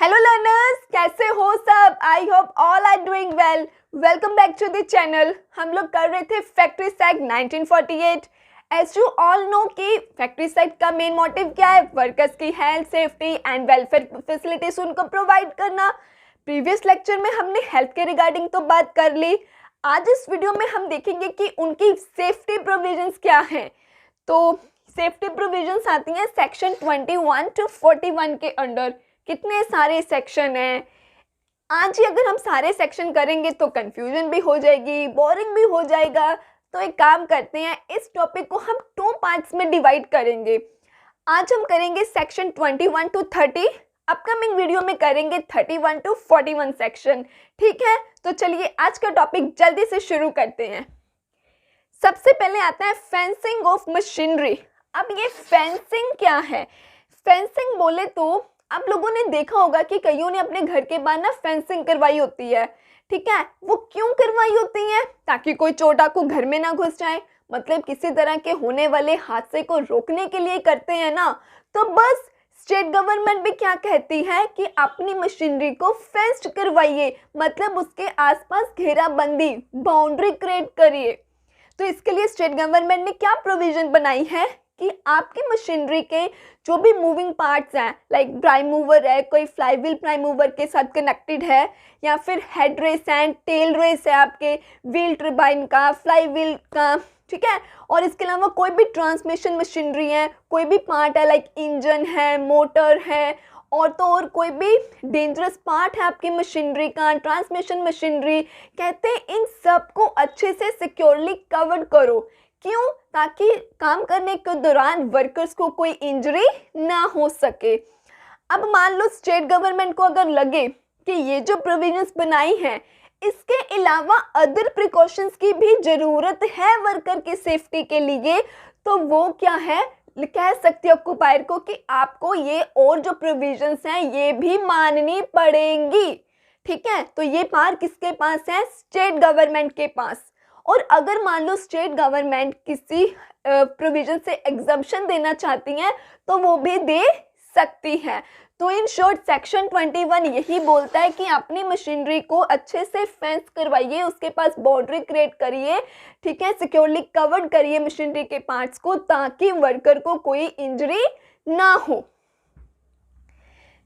Hello learners, कैसे हो सब? I hope all are doing well. Welcome back to the channel. हम लोग कर रहे थे factories act 1948। As you all know कि फैक्ट्रीज एक्ट का मेन मोटिव क्या है? वर्कर्स की health, safety and welfare facilities उनको प्रोवाइड करना। प्रीवियस लेक्चर में हमने हेल्थ के रिगार्डिंग तो बात कर ली। आज इस वीडियो में हम देखेंगे कि उनकी सेफ्टी प्रोविजंस क्या हैं। तो सेफ्टी प्रोविजंस आती हैं सेक्शन 21 to 41 के अंडर। कितने सारे सेक्शन हैं। आज ही अगर हम सारे सेक्शन करेंगे तो कंफ्यूजन भी हो जाएगी, बोरिंग भी हो जाएगा। तो एक काम करते हैं, इस टॉपिक को हम 2 पार्ट्स में डिवाइड करेंगे। आज हम करेंगे सेक्शन 21 to 30। अपकमिंग वीडियो में करेंगे 31 to 41 सेक्शन। ठीक है, तो चलिए आज का टॉपिक जल्दी से शुरू करते हैं। सबसे पहले आता है फेंसिंग ऑफ मशीनरी। अब ये फेंसिंग क्या है? फेंसिंग बोले तो आप लोगों ने देखा होगा कि कईयों ने अपने घर के बाहर ना फेंसिंग करवाई होती है। ठीक है, वो क्यों करवाई होती है? ताकि कोई चोर डाकू घर में ना घुस जाए, मतलब किसी तरह के होने वाले हादसे को रोकने के लिए करते हैं ना। तो बस स्टेट गवर्नमेंट भी क्या कहती है कि अपनी मशीनरी को फेंस्ड करवाइए, मतलब उसके आसपास घेराबंदी, बाउंड्री क्रिएट करिए। तो इसके लिए स्टेट गवर्नमेंट ने क्या प्रोविजन बनाई है कि आपकी मशीनरी के जो भी मूविंग पार्ट्स हैं, लाइक प्राइम मूवर है, कोई फ्लाई व्हील प्राइम मूवर के साथ कनेक्टेड है, या फिर हेड रेस है, टेल रेस है, आपके व्हील टर्बाइन का, फ्लाई व्हील का, ठीक है। और इसके अलावा कोई भी ट्रांसमिशन मशीनरी है, कोई भी पार्ट है, लाइक इंजन है, मोटर है, और तो और कोई भी डेंजरस पार्ट है आपकी मशीनरी का, ट्रांसमिशन मशीनरी, कहते हैं इन सब को अच्छे से सिक्योरली कवर करो। क्यों? ताकि काम करने के दौरान वर्कर्स को कोई इंजरी ना हो सके। अब मान लो स्टेट गवर्नमेंट को अगर लगे कि ये जो प्रोविजंस बनाई हैं इसके अलावा अदर प्रिकॉशंस की भी ज़रूरत है वर्कर की सेफ्टी के लिए, तो वो क्या है, कह सकते हो ऑक्यूपायर को कि आपको ये और जो प्रोविजंस हैं ये भी माननी पड़ेंगी। ठीक है, तो ये पावर किसके पास है? स्टेट गवर्नमेंट के पास। और अगर मान लो स्टेट गवर्नमेंट किसी प्रोविजन से एग्जम्पशन देना चाहती हैं तो वो भी दे सकती है। तो इन शॉर्ट सेक्शन 21 यही बोलता है कि अपनी मशीनरी को अच्छे से फेंस करवाइए, उसके पास बाउंड्री क्रिएट करिए, ठीक है, सिक्योरली कवर्ड करिए मशीनरी के पार्ट्स को, ताकि वर्कर को कोई इंजरी ना हो।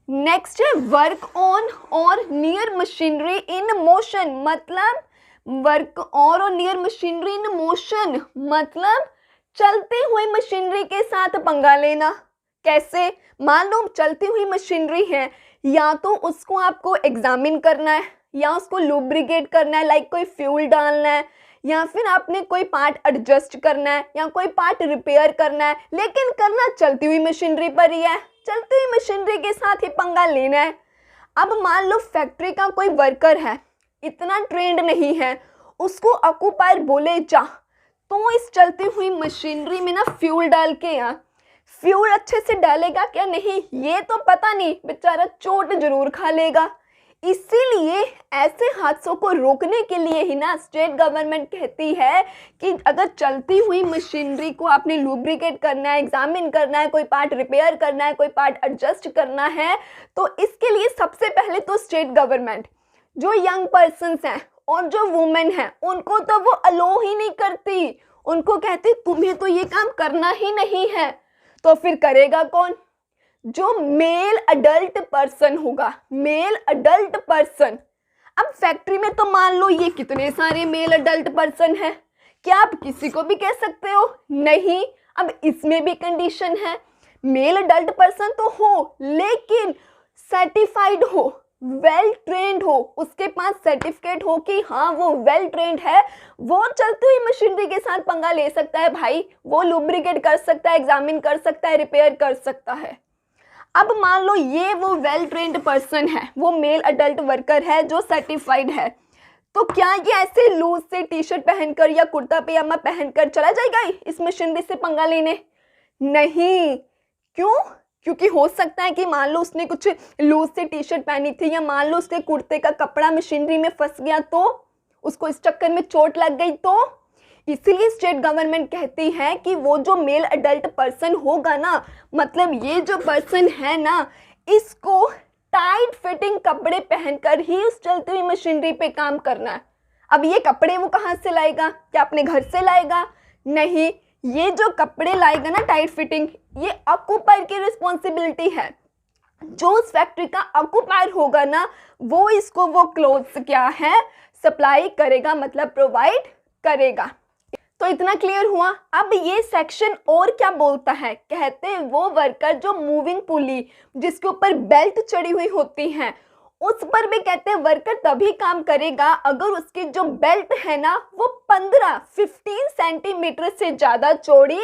नेक्स्ट है वर्क ऑन और नियर मशीनरी इन मोशन। मतलब वर्क और नियर मशीनरी इन मोशन मतलब चलती हुई मशीनरी के साथ पंगा लेना। कैसे? मान लो चलती हुई मशीनरी है, या तो उसको आपको एग्जामिन करना है, या उसको लुब्रिकेट करना है, लाइक कोई फ्यूल डालना है, या फिर आपने कोई पार्ट एडजस्ट करना है, या कोई पार्ट रिपेयर करना है, लेकिन करना चलती हुई मशीनरी पर ही है। चलती हुई मशीनरी के साथ ही पंगा लेना है। अब मान लो फैक्ट्री का कोई वर्कर है, इतना ट्रेंड नहीं है, उसको ऑक्यूपायर बोले जा तो इस चलती हुई मशीनरी में ना फ्यूल डाल के आ, फ्यूल अच्छे से डालेगा क्या नहीं ये तो पता नहीं, बेचारा चोट जरूर खा लेगा। इसीलिए ऐसे हादसों को रोकने के लिए ही ना स्टेट गवर्नमेंट कहती है कि अगर चलती हुई मशीनरी को आपने लुब्रिकेट करना है, एग्जामिन करना है, कोई पार्ट रिपेयर करना है, कोई पार्ट एडजस्ट करना है, तो इसके लिए सबसे पहले तो स्टेट गवर्नमेंट जो यंग पर्सन्स हैं और जो वुमेन हैं उनको तो वो अलो ही नहीं करती। उनको कहती तुम्हें तो ये काम करना ही नहीं है। तो फिर करेगा कौन? जो मेल अडल्ट पर्सन होगा, मेल अडल्ट पर्सन। अब फैक्ट्री में तो मान लो ये कितने सारे मेल अडल्ट पर्सन हैं, क्या आप किसी को भी कह सकते हो? नहीं। अब इसमें भी कंडीशन है, मेल अडल्ट पर्सन तो हो लेकिन सर्टिफाइड हो, वेल ट्रेंड हो, उसके पास सर्टिफिकेट हो कि हाँ वो वेल ट्रेंड है, वो चलती हुई मशीनरी के साथ पंगा ले सकता है भाई, वो लुब्रिकेट कर सकता है, एग्जामिन कर सकता है, रिपेयर कर सकता है। अब मान लो ये वो वेल ट्रेंड पर्सन है, वो मेल अडल्ट वर्कर है जो सर्टिफाइड है, तो क्या ये ऐसे लूज से टी शर्ट पहनकर या कुर्ता पजामा पहनकर चला जाएगा इस मशीनरी से पंगा लेने? नहीं। क्यों? क्योंकि हो सकता है कि मान लो उसने कुछ लूज से टी शर्ट पहनी थी, या मान लो उसके कुर्ते का कपड़ा मशीनरी में फंस गया तो उसको इस चक्कर में चोट लग गई। तो इसीलिए स्टेट गवर्नमेंट कहती है कि वो जो मेल अडल्ट पर्सन होगा ना, मतलब ये जो पर्सन है ना, इसको टाइट फिट कपड़े पहनकर ही उस चलती हुई मशीनरी पे काम करना है। अब ये कपड़े वो कहाँ से लाएगा? क्या अपने घर से लाएगा? नहीं, ये जो कपड़े लाएगा ना टाइट फिटिंग, ये ऑक्यूपायर की रिस्पॉन्सिबिलिटी है। जो उस फैक्ट्री का ऑक्यूपायर होगा ना, वो इसको वो क्लोथ्स क्या है सप्लाई करेगा, मतलब प्रोवाइड करेगा। तो इतना क्लियर हुआ। अब ये सेक्शन और क्या बोलता है? कहते हैं वो वर्कर जो मूविंग पुली जिसके ऊपर बेल्ट चढ़ी हुई होती है, उस पर भी कहते हैं वर्कर तभी काम करेगा अगर उसकी जो बेल्ट है ना वो 15 सेंटीमीटर से ज़्यादा चौड़ी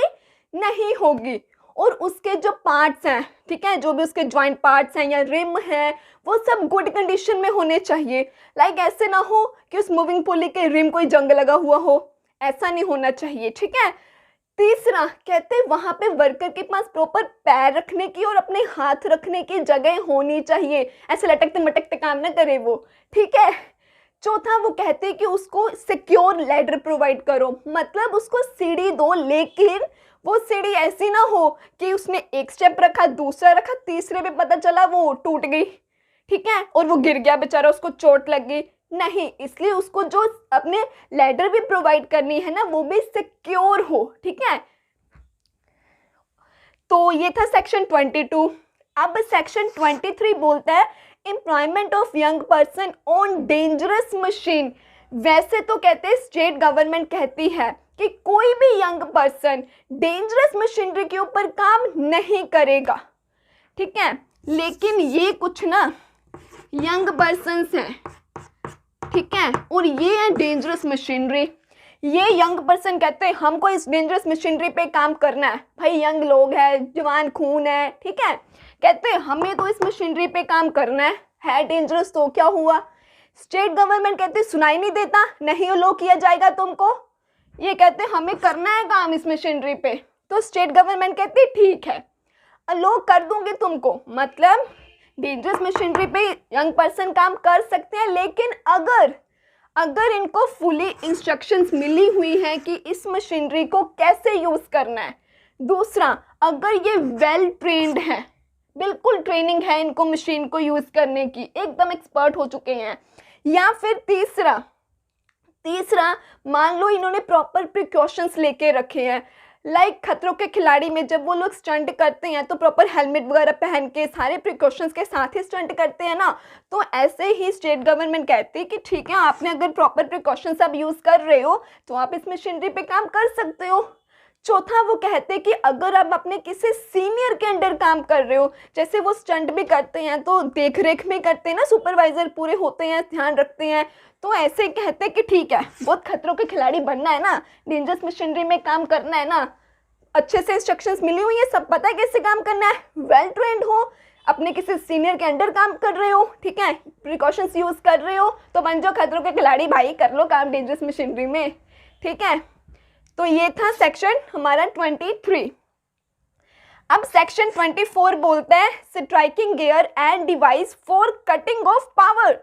नहीं होगी, और उसके जो पार्ट्स हैं, ठीक है, जो भी उसके जॉइंट पार्ट्स हैं या रिम है, वो सब गुड कंडीशन में होने चाहिए। लाइक ऐसे ना हो कि उस मूविंग पुली के रिम कोई जंग लगा हुआ हो, ऐसा नहीं होना चाहिए, ठीक है। तीसरा कहते हैं वहां पे वर्कर के पास प्रॉपर पैर रखने की और अपने हाथ रखने की जगह होनी चाहिए, ऐसे लटकते मटकते काम ना करे वो, ठीक है। चौथा वो कहते हैं कि उसको सिक्योर लैडर प्रोवाइड करो, मतलब उसको सीढ़ी दो, लेकिन वो सीढ़ी ऐसी ना हो कि उसने एक स्टेप रखा, दूसरा रखा, तीसरे पे पता चला वो टूट गई, ठीक है, और वो गिर गया बेचारा, उसको चोट लग गई। नहीं, इसलिए उसको जो अपने लैडर भी प्रोवाइड करनी है ना वो भी सिक्योर हो, ठीक है। तो ये था सेक्शन 22। अब सेक्शन 23 बोलता है employment of young person on dangerous machine. वैसे तो कहते हैं स्टेट गवर्नमेंट कहती है कि कोई भी यंग पर्सन डेंजरस मशीनरी के ऊपर काम नहीं करेगा, ठीक है, लेकिन ये कुछ ना यंग पर्सन्स हैं, ठीक है, और ये है डेंजरस मशीनरी। ये यंग पर्सन कहते हैं हमको इस डेंजरस मशीनरी पे काम करना है, भाई यंग लोग हैं, जवान खून है, ठीक है, कहते हैं हमें तो इस मशीनरी पे काम करना है डेंजरस, तो क्या हुआ? स्टेट गवर्नमेंट कहते सुनाई नहीं देता, नहीं लो किया जाएगा तुमको, ये कहते हमें करना है काम इस मशीनरी पे, तो स्टेट गवर्नमेंट कहती ठीक है अलो कर दूंगी तुमको, मतलब डेंजरस मशीनरी पे यंग पर्सन काम कर सकते हैं, लेकिन अगर इनको फुली इंस्ट्रक्शंस मिली हुई हैं कि इस मशीनरी को कैसे यूज़ करना है। दूसरा, अगर ये वेल ट्रेंड है, बिल्कुल ट्रेनिंग है इनको मशीन को यूज़ करने की, एकदम एक्सपर्ट हो चुके हैं। या फिर तीसरा मान लो इन्होंने प्रॉपर प्रिकॉशंस लेके रखे हैं, लाइक खतरों के खिलाड़ी में जब वो लोग स्टंट करते हैं तो प्रॉपर हेलमेट वगैरह पहन के सारे प्रिकॉशंस के साथ ही स्टंट करते हैं ना, तो ऐसे ही स्टेट गवर्नमेंट कहती है कि ठीक है आपने अगर प्रॉपर प्रिकॉशंस आप यूज़ कर रहे हो तो आप इस मशीनरी पे काम कर सकते हो। चौथा वो कहते हैं कि अगर आप अपने किसी सीनियर के अंडर काम कर रहे हो, जैसे वो स्टंट भी करते हैं तो देख रेख में करते हैं ना, सुपरवाइजर पूरे होते हैं, ध्यान रखते हैं, तो ऐसे कहते हैं कि ठीक है बहुत खतरों के खिलाड़ी बनना है ना, डेंजरस मशीनरी में काम करना है ना, अच्छे से इंस्ट्रक्शंस मिली हुई है, सब पता है कैसे काम करना है, वेल ट्रेंड हो, अपने किसी सीनियर के अंडर काम कर रहे हो, ठीक है, प्रिकॉशंस यूज़ कर रहे हो, तो बन जाओ खतरों के खिलाड़ी भाई, कर लो काम डेंजरस मशीनरी में, ठीक है। तो ये था सेक्शन हमारा 23। अब सेक्शन 24 बोलता है striking gear and device for cutting of power.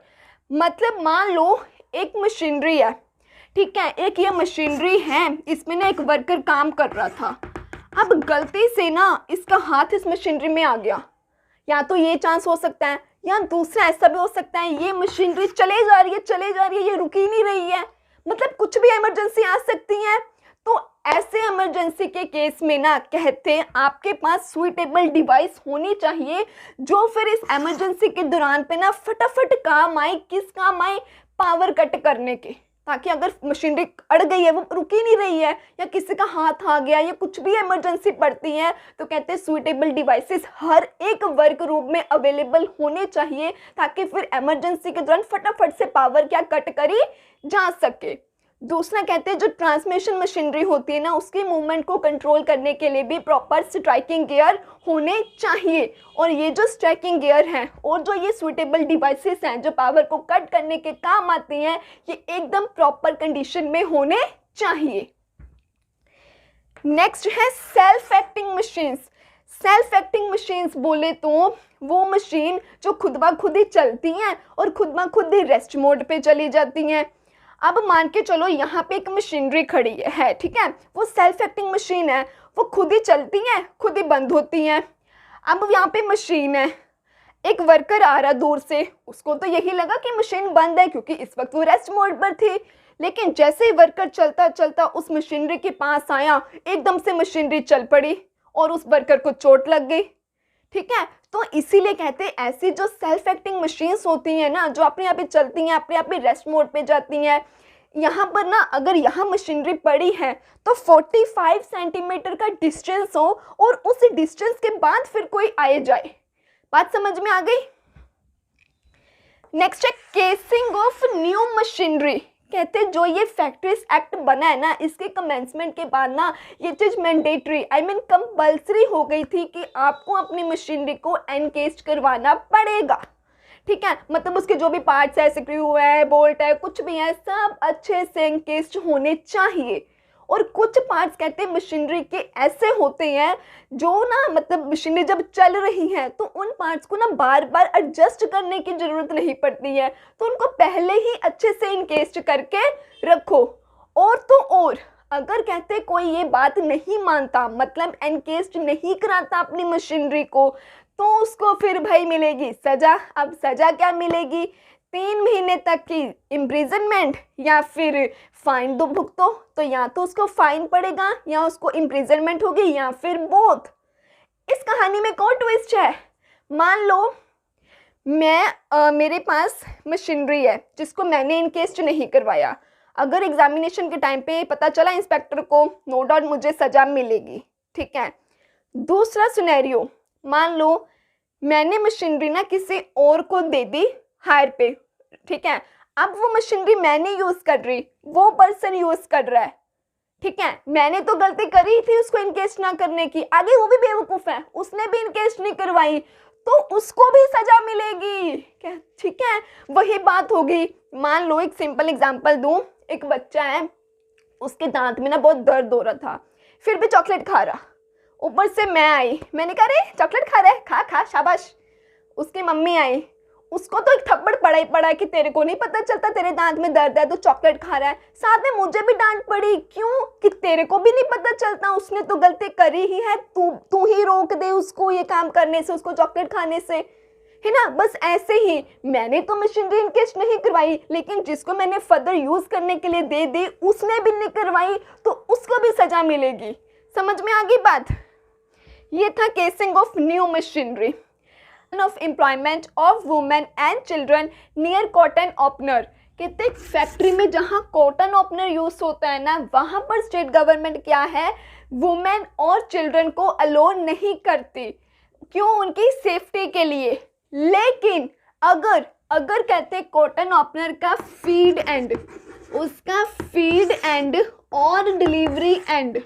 मतलब मान लो एक मशीनरी है, ठीक है, एक ये मशीनरी है, इसमें ना एक वर्कर काम कर रहा था, अब गलती से ना इसका हाथ इस मशीनरी में आ गया, या तो ये चांस हो सकता है, या दूसरा ऐसा भी हो सकता है ये मशीनरी चले जा रही है, ये रुक ही नहीं रही है, मतलब कुछ भी इमरजेंसी आ सकती है। तो ऐसे इमरजेंसी के केस में ना कहते हैं आपके पास सुइटेबल डिवाइस होनी चाहिए जो फिर इस इमरजेंसी के दौरान पे ना फटाफट काम आए, किस काम आए, पावर कट करने के, ताकि अगर मशीनरी अड़ गई है, वो रुक ही नहीं रही है, या किसी का हाथ आ गया या कुछ भी इमरजेंसी पड़ती है, तो कहते हैं सुइटेबल डिवाइसेस हर एक वर्क रूम में अवेलेबल होने चाहिए, ताकि फिर इमरजेंसी के दौरान फटाफट से पावर क्या कट करी जा सके। दूसरा कहते हैं जो ट्रांसमिशन मशीनरी होती है ना, उसकी मूवमेंट को कंट्रोल करने के लिए भी प्रॉपर स्ट्राइकिंग गियर होने चाहिए, और ये जो स्ट्राइकिंग गियर हैं और जो ये सुइटेबल डिवाइसेस हैं जो पावर को कट करने के काम आती हैं, ये एकदम प्रॉपर कंडीशन में होने चाहिए। नेक्स्ट है self acting machines. Self acting machines बोले तो वो मशीन जो खुद ब खुद ही चलती हैं और खुद ब खुद ही रेस्ट मोड पे चली जाती हैं। अब मान के चलो यहाँ पे एक मशीनरी खड़ी है, ठीक है, वो सेल्फ एक्टिंग मशीन है, वो खुद ही चलती हैं, खुद ही बंद होती हैं। अब यहाँ पे मशीन है, एक वर्कर आ रहा दूर से, उसको तो यही लगा कि मशीन बंद है क्योंकि इस वक्त वो रेस्ट मोड पर थी। लेकिन जैसे ही वर्कर चलता चलता उस मशीनरी के पास आया, एकदम से मशीनरी चल पड़ी और उस वर्कर को चोट लग गई। ठीक है, तो इसीलिए कहते हैं ऐसी जो सेल्फ एक्टिंग मशीन्स होती हैं ना, जो अपने आप ही चलती हैं, अपने आप ही रेस्ट मोड पे जाती हैं, यहाँ पर ना अगर यहाँ मशीनरी पड़ी है तो 45 सेंटीमीटर का डिस्टेंस हो और उस डिस्टेंस के बाद फिर कोई आए जाए। बात समझ में आ गई? नेक्स्ट है केसिंग ऑफ न्यू मशीनरी। कहते हैं जो ये फैक्ट्रीज एक्ट बना है ना, इसके कमेंसमेंट के बाद ना ये चीज़ मैंडेटरी कंपल्सरी हो गई थी कि आपको अपनी मशीनरी को एनकेस्ड करवाना पड़ेगा। ठीक है, मतलब उसके जो भी पार्ट्स है, स्क्रू है, बोल्ट है, कुछ भी है, सब अच्छे से एनकेस्ड होने चाहिए। और कुछ पार्ट्स कहते हैं मशीनरी के ऐसे होते हैं जो ना मतलब मशीनरी जब चल रही है तो उन पार्ट्स को ना बार बार एडजस्ट करने की ज़रूरत नहीं पड़ती है, तो उनको पहले ही अच्छे से इनकेस्ड करके रखो। और तो और अगर कहते कोई ये बात नहीं मानता, मतलब एनकेस्ड नहीं कराता अपनी मशीनरी को, तो उसको फिर भाई मिलेगी सज़ा। अब सज़ा क्या मिलेगी? 3 महीने तक की इम्प्रिजनमेंट या फिर फाइन दो भुगतो। तो या तो उसको फाइन पड़ेगा या उसको इम्प्रिजनमेंट होगी या फिर बोथ। इस कहानी में कौन ट्विस्ट है? मान लो मेरे पास मशीनरी है जिसको मैंने इनकेस्ड नहीं करवाया। अगर एग्जामिनेशन के टाइम पे पता चला इंस्पेक्टर को, नो डाउट मुझे सज़ा मिलेगी। ठीक है, दूसरा सिनेरियो, मान लो मैंने मशीनरी ना किसी और को दे दी हायर पे। ठीक है, अब वो मशीनरी मैंने यूज़ कर रही, वो पर्सन यूज़ कर रहा है। ठीक है, मैंने तो गलती करी थी उसको इनकेस्ट ना करने की, आगे वो भी बेवकूफ़ है, उसने भी इनकेस्ट नहीं करवाई तो उसको भी सज़ा मिलेगी क्या? ठीक है, वही बात होगी। मान लो एक सिंपल एग्जांपल दूं, एक बच्चा है, उसके दांत में ना बहुत दर्द हो रहा था, फिर भी चॉकलेट खा रहा। ऊपर से मैं आई, मैंने कहा रे चॉकलेट खा रहा है, खा खा शाबाश। उसकी मम्मी आई, उसको तो एक थप्पड़ पड़ा ही पड़ा कि तेरे को नहीं पता चलता तेरे दांत में दर्द है तो चॉकलेट खा रहा है। साथ में मुझे भी डांट पड़ी, क्यों? कि तेरे को भी नहीं पता चलता, उसने तो गलती करी ही है, तू ही रोक दे उसको ये काम करने से, उसको चॉकलेट खाने से, है ना। बस ऐसे ही मैंने तो मशीनरी इनकेस्ट नहीं करवाई, लेकिन जिसको मैंने फर्दर यूज करने के लिए दे दी उसने भी नहीं करवाई तो उसको भी सजा मिलेगी। समझ में आ गई बात? ये था casing of new machinery of employment of women and children near cotton opener. कहते फैक्ट्री में जहाँ कॉटन ओपनर यूज होता है ना, वहाँ पर स्टेट गवर्नमेंट क्या है, वुमेन और चिल्ड्रन को अलो नहीं करती। क्यों? उनकी सेफ्टी के लिए। लेकिन अगर कहते कॉटन ओपनर का फीड एंड, उसका फीड एंड और डिलीवरी एंड,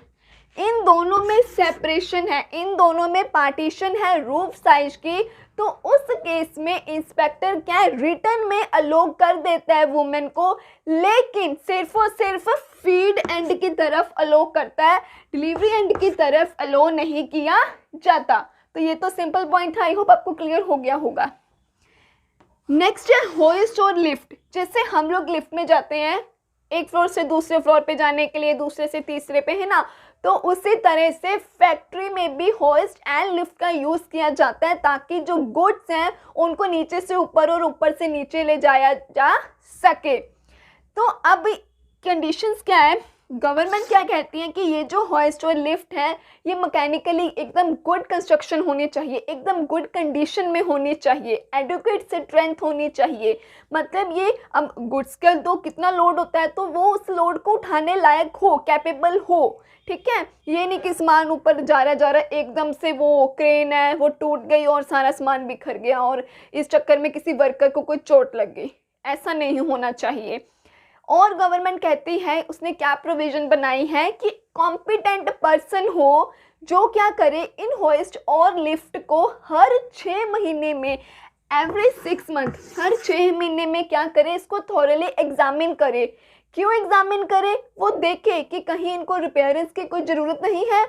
इन दोनों में सेपरेशन है, इन दोनों में पार्टीशन है रूफ साइज की, तो उस केस में इंस्पेक्टर क्या है, रिटर्न में अलो कर देता है वुमेन को, लेकिन सिर्फ और सिर्फ फीड एंड की तरफ अलो करता है, डिलीवरी एंड की तरफ अलो नहीं किया जाता। तो ये तो सिंपल पॉइंट था, आई होप आपको क्लियर हो गया होगा। नेक्स्ट है होइस्ट और लिफ्ट। जैसे हम लोग लिफ्ट में जाते हैं एक फ्लोर से दूसरे फ्लोर पे जाने के लिए, दूसरे से तीसरे पे, है ना, तो उसी तरह से फैक्ट्री में भी होइस्ट एंड लिफ्ट का यूज़ किया जाता है ताकि जो गुड्स हैं उनको नीचे से ऊपर और ऊपर से नीचे ले जाया जा सके। तो अब कंडीशंस क्या है, गवर्नमेंट क्या कहती है कि ये जो होइस्ट और लिफ्ट है ये मैकेनिकली एकदम गुड कंस्ट्रक्शन होनी चाहिए, एकदम गुड कंडीशन में होनी चाहिए, एडुकेट स्ट्रेंथ होनी चाहिए। मतलब ये अब गुड्स का तो कितना लोड होता है तो वो उस लोड को उठाने लायक हो, कैपेबल हो। ठीक है, ये नहीं कि सामान ऊपर जा रहा एकदम से वो क्रेन है वो टूट गई और सारा सामान बिखर गया और इस चक्कर में किसी वर्कर को कोई चोट लग गई, ऐसा नहीं होना चाहिए। और गवर्नमेंट कहती है, उसने क्या प्रोविज़न बनाई है कि कॉम्पिटेंट पर्सन हो जो क्या करे, इन होइस्ट और लिफ्ट को हर 6 महीने में, एवरी 6 मंथ, हर 6 महीने में क्या करे, इसको थॉरली एग्जामिन करे। क्यों एग्जामिन करे? वो देखे कि कहीं इनको रिपेयरेंस की कोई ज़रूरत नहीं है,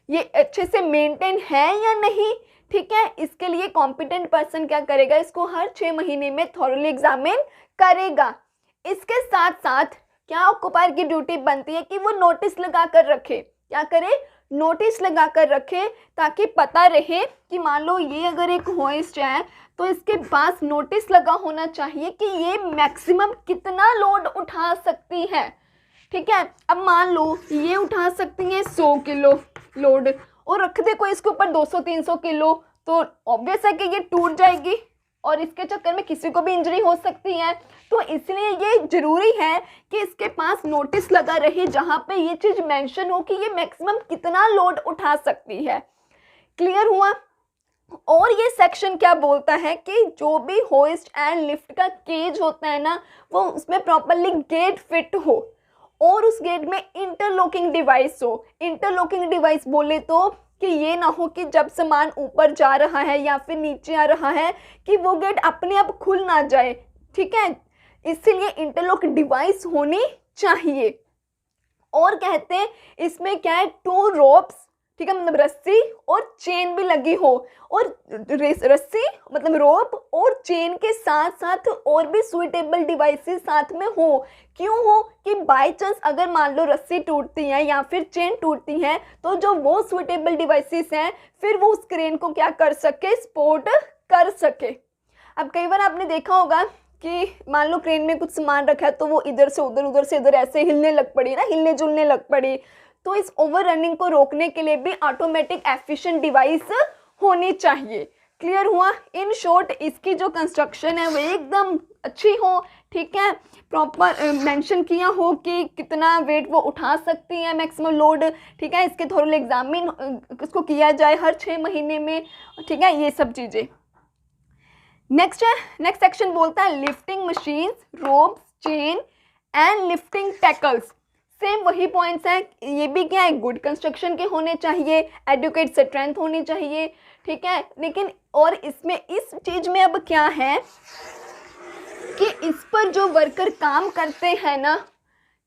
ये अच्छे से मेंटेन है या नहीं। ठीक है, इसके लिए कॉम्पिटेंट पर्सन क्या करेगा, इसको हर 6 महीने में थॉरली एग्जामिन करेगा। इसके साथ साथ क्या ऑक्यूपायर की ड्यूटी बनती है कि वो नोटिस लगा कर रखे, क्या करे, नोटिस लगा कर रखे ताकि पता रहे कि मान लो ये अगर एक होइस्ट है तो इसके पास नोटिस लगा होना चाहिए कि ये मैक्सिमम कितना लोड उठा सकती है। ठीक है, अब मान लो ये उठा सकती है 100 किलो लोड और रख दे कोई इसके ऊपर 200-300 किलो, तो ऑब्वियस है कि ये टूट जाएगी और इसके चक्कर में किसी को भी इंजरी हो सकती है। तो इसलिए ये ज़रूरी है कि इसके पास नोटिस लगा रहे जहाँ पे ये चीज़ मेंशन हो कि ये मैक्सिमम कितना लोड उठा सकती है। क्लियर हुआ? और ये सेक्शन क्या बोलता है कि जो भी होइस्ट एंड लिफ्ट का केज होता है ना, वो उसमें प्रॉपरली गेट फिट हो और उस गेट में इंटरलॉकिंग डिवाइस हो। इंटरलॉकिंग डिवाइस बोले तो कि ये ना हो कि जब सामान ऊपर जा रहा है या फिर नीचे आ रहा है कि वो गेट अपने आप खुल ना जाए। ठीक है, इसीलिए इंटरलॉक डिवाइस होनी चाहिए। और कहते हैं इसमें क्या है, 2 रोप्स, ठीक है, मतलब रस्सी और चेन भी लगी हो, और रस्सी मतलब रोप और चेन के साथ साथ और भी सुइटेबल डिवाइसेस साथ में हो। क्यों हो कि बाय चांस अगर मान लो रस्सी टूटती है या फिर चेन टूटती है तो जो वो सुइटेबल डिवाइसेस हैं फिर वो उस क्रेन को क्या कर सके, सपोर्ट कर सके। अब कई बार आपने देखा होगा कि मान लो क्रेन में कुछ सामान रखा है तो वो इधर से उधर, उधर से इधर ऐसे हिलने लग पड़ी ना, हिलने जुलने लग पड़ी। तो इस ओवर रनिंग को रोकने के लिए भी ऑटोमेटिक एफिशिएंट डिवाइस होनी चाहिए। क्लियर हुआ? इन शॉर्ट इसकी जो कंस्ट्रक्शन है वो एकदम अच्छी हो। ठीक है, प्रॉपर मेंशन किया हो कि कितना वेट वो उठा सकती है, मैक्सिमम लोड। ठीक है, इसके थोड़ा एग्जामिन इसको किया जाए हर 6 महीने में। ठीक है, ये सब चीज़ें। नेक्स्ट सेक्शन बोलता है lifting machines, ropes, chain and lifting tackles. Same वही पॉइंट्स हैं, ये भी क्या है, गुड कंस्ट्रक्शन के होने चाहिए, एडुकेट स्ट्रेंथ होनी चाहिए। ठीक है, लेकिन और इसमें इस चीज़ में अब क्या है कि इस पर जो वर्कर काम करते हैं ना,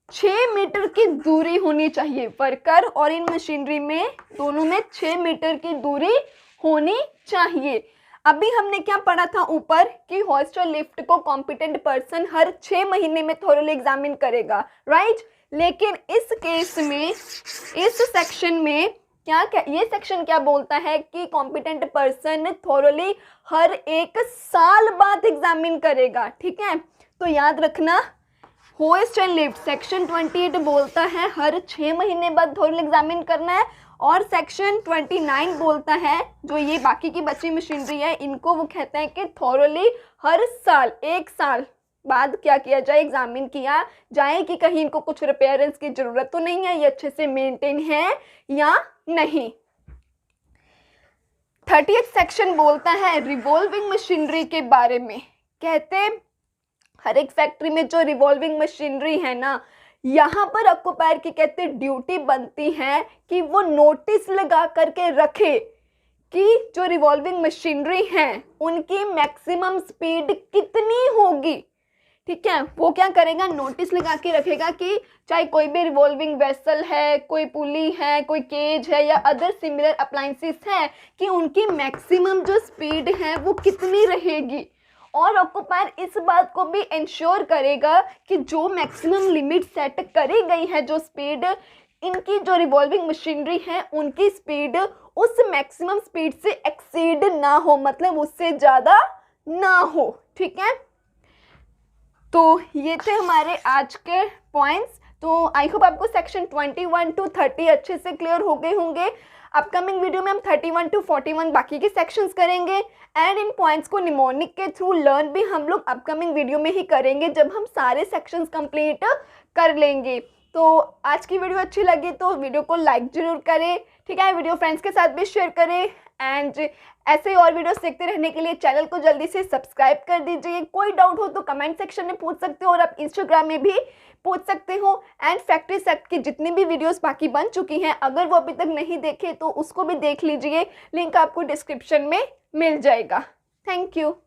6 मीटर की दूरी होनी चाहिए। वर्कर और इन मशीनरी में दोनों में 6 मीटर की दूरी होनी चाहिए। अभी हमने क्या पढ़ा था ऊपर कि होइस्ट और लिफ्ट को कॉम्पिटेंट पर्सन हर 6 महीने में थोरली एग्जामिन करेगा, राइट। लेकिन इस केस में, इस सेक्शन में क्या ये सेक्शन क्या बोलता है कि कॉम्पिटेंट पर्सन थोरली हर 1 साल बाद एग्जामिन करेगा। ठीक है, तो याद रखना होइस्ट एंड लिफ्ट सेक्शन 28 बोलता है हर 6 महीने बाद थोरली एग्जामिन करना है, और सेक्शन 29 बोलता है जो ये बाकी की बची मशीनरी है इनको वो कहते हैं कि थोरली हर साल 1 साल बाद क्या किया जाए, एग्जामिन किया जाए कि कहीं इनको कुछ रिपेयरेंस की ज़रूरत तो नहीं है, ये अच्छे से मेंटेन है या नहीं। 30th सेक्शन बोलता है रिवॉल्विंग मशीनरी के बारे में। कहते हर एक फैक्ट्री में जो रिवॉल्विंग मशीनरी है ना, यहाँ पर ऑक्यूपायर की कहते ड्यूटी बनती है कि वो नोटिस लगा करके रखे कि जो रिवॉल्विंग मशीनरी हैं उनकी मैक्सिमम स्पीड कितनी होगी। ठीक है, वो क्या करेगा, नोटिस लगा के रखेगा कि चाहे कोई भी रिवॉल्विंग वेसल है, कोई पुली है, कोई केज है या अदर सिमिलर अप्लायंसेस हैं कि उनकी मैक्सिमम जो स्पीड है वो कितनी रहेगी। और ऑक्यूपायर इस बात को भी इंश्योर करेगा कि जो मैक्सिमम लिमिट सेट करी गई है, जो स्पीड इनकी जो रिवॉल्विंग मशीनरी है उनकी स्पीड उस मैक्सिमम स्पीड से एक्सीड ना हो, मतलब उससे ज़्यादा ना हो। ठीक है, तो ये थे हमारे आज के पॉइंट्स। तो आई होप आपको सेक्शन 21 to 30 अच्छे से क्लियर हो गए होंगे। अपकमिंग वीडियो में हम 31 to 41 बाकी के सेक्शंस करेंगे एंड इन पॉइंट्स को निमोनिक के थ्रू लर्न भी हम लोग अपकमिंग वीडियो में ही करेंगे जब हम सारे सेक्शंस कंप्लीट कर लेंगे। तो आज की वीडियो अच्छी लगी तो वीडियो को लाइक ज़रूर करें। ठीक है, वीडियो फ्रेंड्स के साथ भी शेयर करें एंड ऐसे ही और वीडियोस देखते रहने के लिए चैनल को जल्दी से सब्सक्राइब कर दीजिए। कोई डाउट हो तो कमेंट सेक्शन में पूछ सकते हो और आप इंस्टाग्राम में भी पूछ सकते हो। एंड फैक्ट्री सेक्ट की जितनी भी वीडियोस बाकी बन चुकी हैं अगर वो अभी तक नहीं देखे तो उसको भी देख लीजिए, लिंक आपको डिस्क्रिप्शन में मिल जाएगा। Thank you.